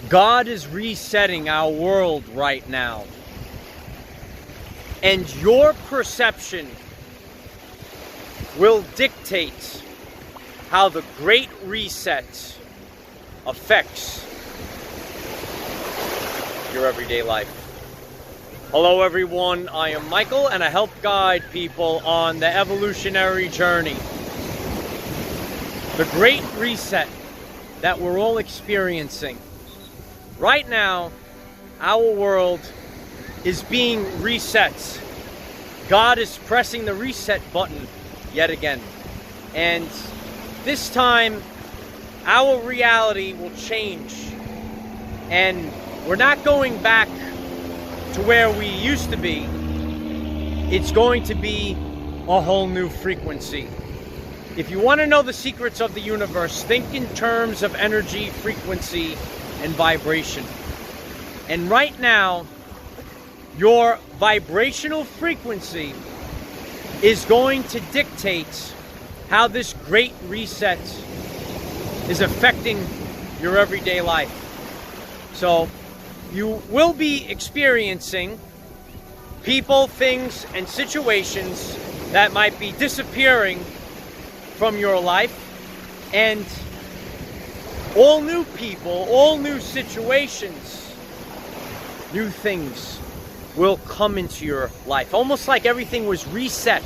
God is resetting our world right now. And your perception will dictate how the Great Reset affects your everyday life. Hello everyone, I am Michael and I help guide people on the evolutionary journey. The Great Reset that we're all experiencing. Right now, our world is being reset. God is pressing the reset button yet again. And this time, our reality will change. And we're not going back to where we used to be. It's going to be a whole new frequency. If you want to know the secrets of the universe, think in terms of energy, frequency, and vibration. And right now, your vibrational frequency is going to dictate how this Great Reset is affecting your everyday life. So, you will be experiencing people, things, and situations that might be disappearing from your life, and all new people, all new situations, new things will come into your life. Almost like everything was reset.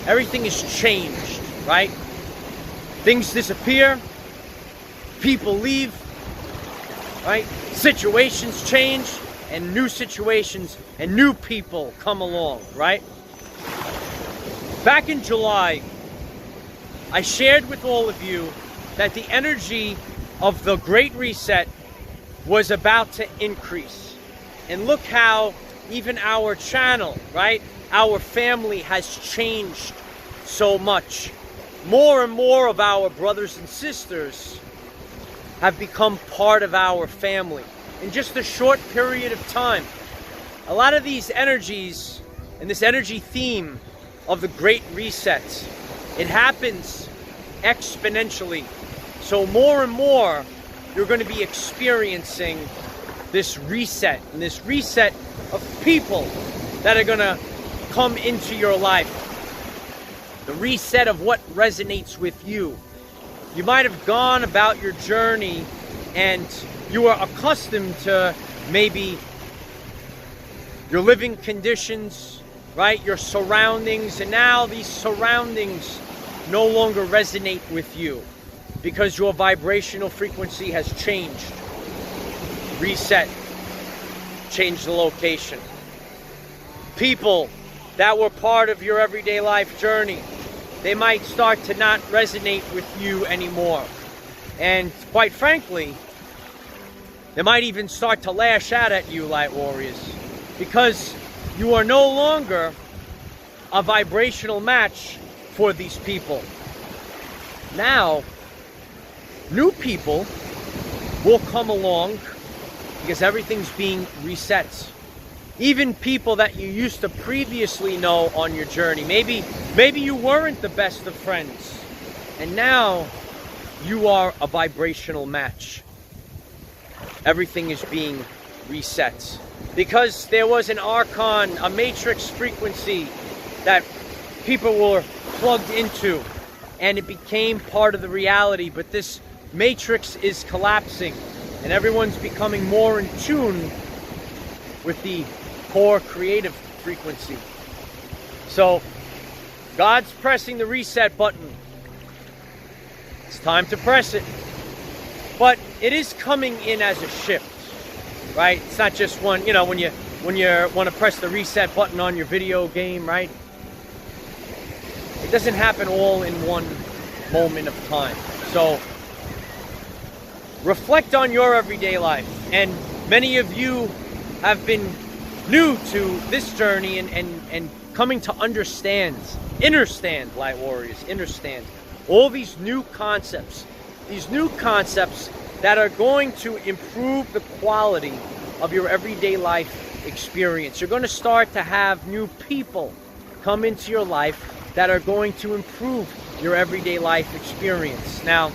Everything is changed, right? Things disappear, people leave, right? Situations change, and new situations and new people come along, right? Back in July, I shared with all of you that the energy of the Great Reset was about to increase. And look how even our channel, right? Our family has changed so much. More and more of our brothers and sisters have become part of our family in just a short period of time. A lot of these energies and this energy theme of the Great Reset, it happens exponentially. So more and more, you're going to be experiencing this reset, and this reset of people that are going to come into your life. The reset of what resonates with you. You might have gone about your journey and you are accustomed to maybe your living conditions, right? Your surroundings, and now these surroundings no longer resonate with you because your vibrational frequency has changed. Reset. Change the location. People that were part of your everyday life journey, they might start to not resonate with you anymore. And quite frankly, they might even start to lash out at you, Light Warriors, because you are no longer a vibrational match for these people. Now, new people will come along because everything's being reset. Even people that you used to previously know on your journey. Maybe you weren't the best of friends, and now you are a vibrational match. Everything is being reset because there was an archon, a matrix frequency that people were plugged into, and it became part of the reality. But this matrix is collapsing, and everyone's becoming more in tune with the core creative frequency. So God's pressing the reset button. It's time to press it. But it is coming in as a shift, right? It's not just one, you know, when you want to press the reset button on your video game, right? It doesn't happen all in one moment of time. So reflect on your everyday life. And many of you have been new to this journey and coming to understand, Light Warriors, understand all these new concepts that are going to improve the quality of your everyday life experience. You're going to start to have new people come into your life that are going to improve your everyday life experience. Now,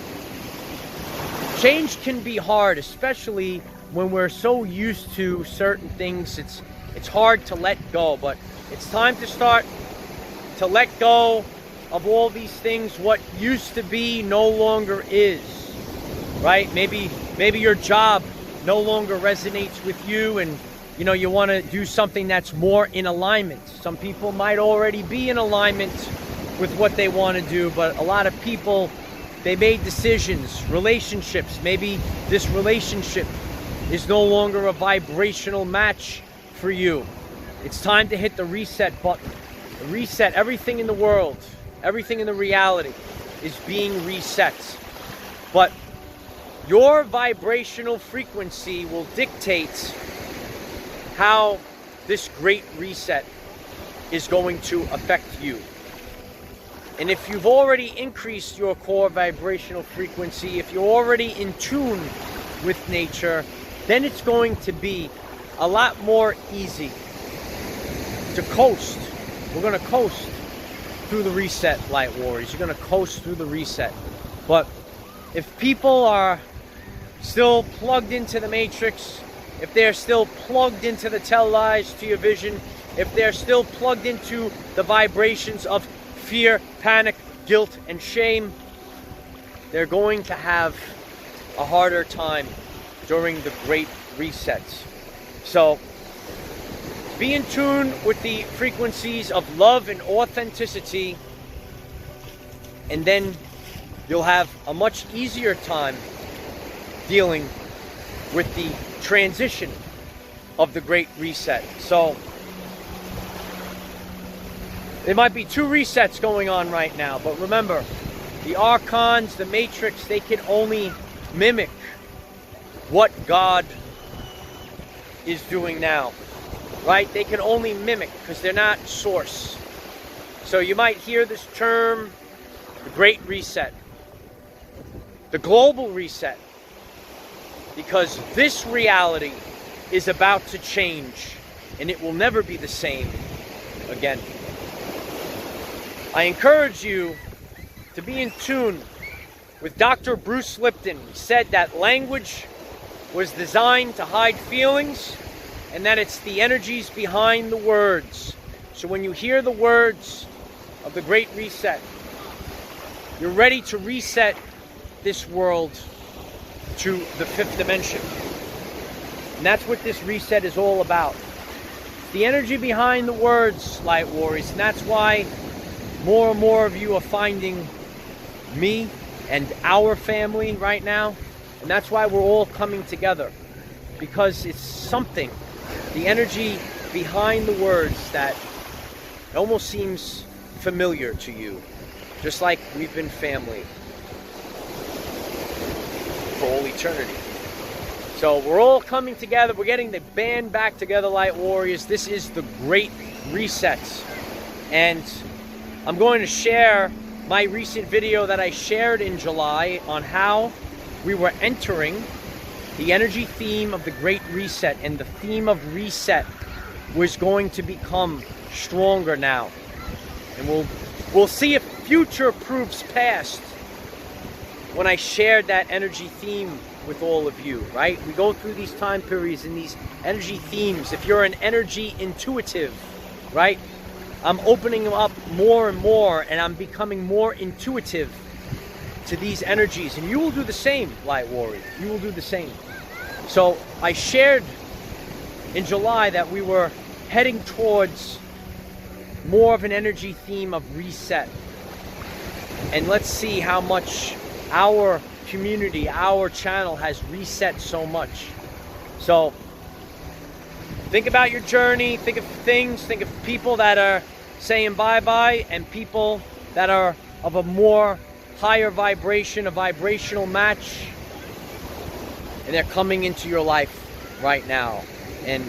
change can be hard, especially when we're so used to certain things, it's hard to let go. But it's time to start to let go of all these things. What used to be no longer is, right? Maybe your job no longer resonates with you, and you know, you want to do something that's more in alignment. Some people might already be in alignment with what they want to do, but a lot of people, they made decisions. Relationships, maybe this relationship is no longer a vibrational match for you. It's time to hit the reset button. The reset. Everything in the world, everything in the reality is being reset. But your vibrational frequency will dictate how this great reset is going to affect you. And if you've already increased your core vibrational frequency, if you're already in tune with nature, then it's going to be a lot more easy to coast. We're going to coast through the reset, light warriors. You're going to coast through the reset. But if people are still plugged into the matrix, if they're still plugged into the tell lies to your vision, if they're still plugged into the vibrations of fear, panic, guilt, and shame, they're going to have a harder time during the great resets. So be in tune with the frequencies of love and authenticity, and then you'll have a much easier time dealing with the transition of the great reset. So there might be two resets going on right now, but remember, the archons, the matrix, they can only mimic what God is doing now, right? They can only mimic because they're not source. So you might hear this term, the great reset, the global reset, because this reality is about to change and it will never be the same again. I encourage you to be in tune with Dr. Bruce Lipton. He said that language was designed to hide feelings, and that it's the energies behind the words. So when you hear the words of the Great Reset, you're ready to reset this world to the fifth dimension. And that's what this reset is all about. It's the energy behind the words, light warriors, and that's why more and more of you are finding me and our family right now. And that's why we're all coming together, because it's something, the energy behind the words, that almost seems familiar to you, just like we've been family for all eternity. So we're all coming together. We're getting the band back together, light warriors. This is the Great Reset. And I'm going to share my recent video that I shared in July on how we were entering the energy theme of the Great Reset, and the theme of reset was going to become stronger now. And we'll see if future proves past when I shared that energy theme with all of you, right? We go through these time periods and these energy themes. If you're an energy intuitive, right? I'm opening them up more and more, and I'm becoming more intuitive to these energies. And you will do the same, light warrior. You will do the same. So I shared in July that we were heading towards more of an energy theme of reset. And let's see how much our community, our channel has reset so much. So think about your journey, think of things, think of people that are saying bye-bye, and people that are of a more higher vibration, a vibrational match, and they're coming into your life right now. And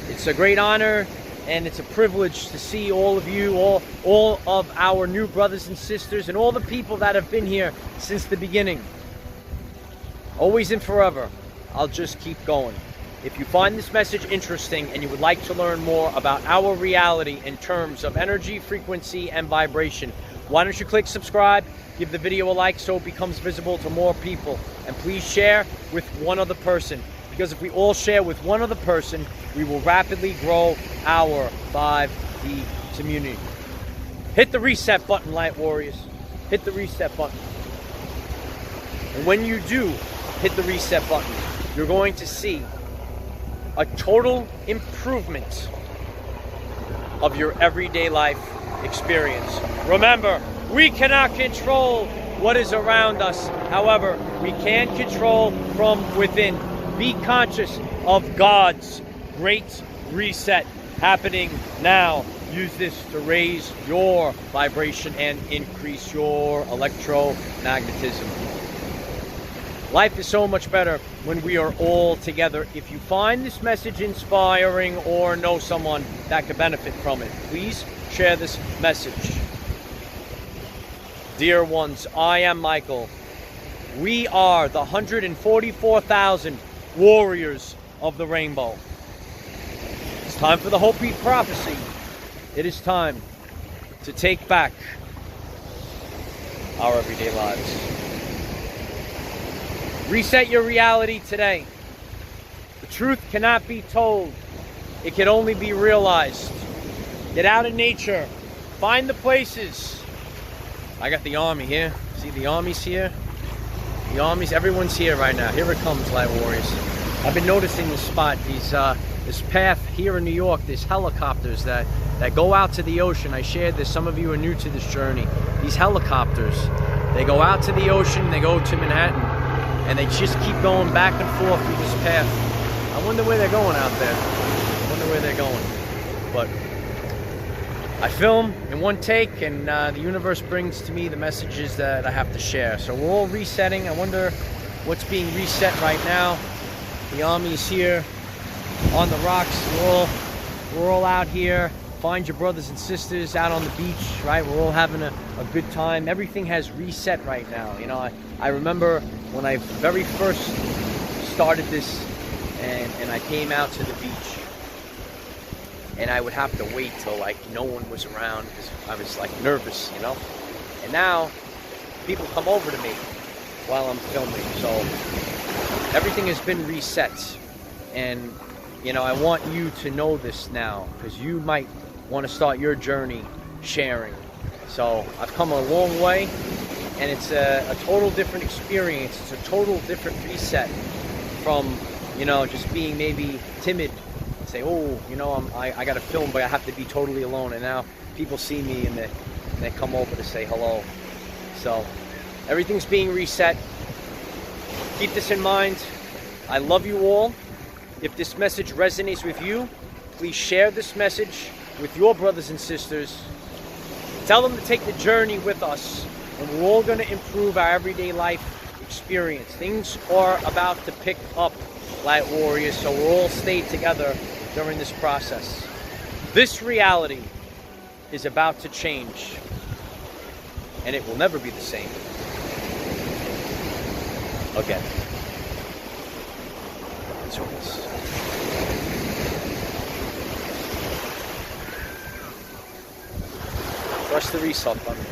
it's a great honor and it's a privilege to see all of you, all of our new brothers and sisters, and all the people that have been here since the beginning. Always and forever, I'll just keep going. If you find this message interesting and you would like to learn more about our reality in terms of energy, frequency, and vibration, why don't you click subscribe, give the video a like so it becomes visible to more people, and please share with one other person. Because Because if we all share with one other person, we will rapidly grow our 5D community. Hit the reset button, Light Warriors. Hit the reset button. And when you do hit the reset button, you're going to see a total improvement of your everyday life experience. Remember, we cannot control what is around us. However, we can control from within. Be conscious of God's great reset happening now. Use this to raise your vibration and increase your electromagnetism. Life is so much better when we are all together. If you find this message inspiring or know someone that could benefit from it, please share this message. Dear ones, I am Michael. We are the 144,000 warriors of the rainbow. It's time for the Hopi prophecy. It is time to take back our everyday lives. Reset your reality today. The truth cannot be told. It can only be realized. Get out in nature. Find the places. I got the army here. See, the army's here. The army's, everyone's here right now. Here it comes, Light Warriors. I've been noticing this spot, this path here in New York, there's helicopters that go out to the ocean. I shared this, some of you are new to this journey. These helicopters, they go out to the ocean, they go to Manhattan, and they just keep going back and forth through this path. I wonder where they're going out there. I wonder where they're going. But I film in one take, and the universe brings to me the messages that I have to share. So we're all resetting. I wonder what's being reset right now. The army's here on the rocks. We're all out here. Find your brothers and sisters out on the beach, right? We're all having a good time. Everything has reset right now. You know, I remember when I very first started this and I came out to the beach, and I would have to wait till like no one was around because I was like nervous, you know? And now people come over to me while I'm filming. So everything has been reset. And, you know, I want you to know this now because you might want to start your journey sharing. So I've come a long way, and it's a total different experience. It's a total different reset from, you know, just being maybe timid. Say, oh, you know, I got to film, but I have to be totally alone. And now people see me and they come over to say hello. So everything's being reset. Keep this in mind. I love you all. If this message resonates with you, please share this message with your brothers and sisters. Tell them to take the journey with us, and we're all going to improve our everyday life experience. Things are about to pick up, Light Warriors, so we'll all stay together during this process. This reality is about to change, and it will never be the same again. Press the reset button.